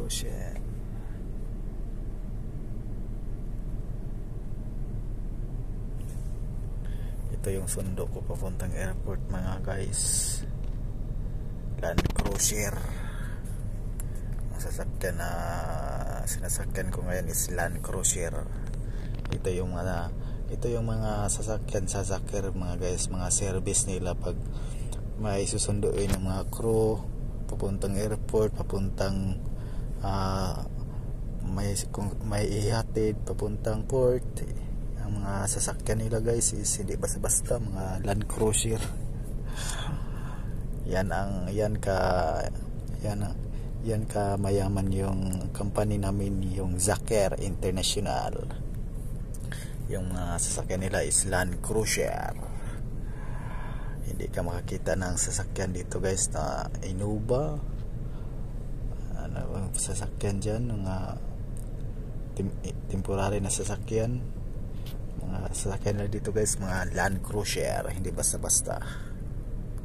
Cruiser. Ito yung sundo ko papuntang airport mga guys. Land Cruiser. Ang sasakyan na sinasakyan ko ngayon is Land Cruiser. Ito yung mga sasakyan mga guys, mga service nila pag may susunduin ng mga crew papuntang airport, papuntang may ihatid papuntang port. Ang mga sasakyan nila guys is hindi basta-basta, mga Land Cruiser. Yan ka mayaman yung company namin, yung Zaker International. Yung mga sasakyan nila is Land Cruiser. Hindi ka makakita ng sasakyan dito guys na Innova. Ano ang sasakyan dyan, mga temporary na sasakyan. Mga sasakyan na dito guys, mga Land Cruiser, hindi basta-basta.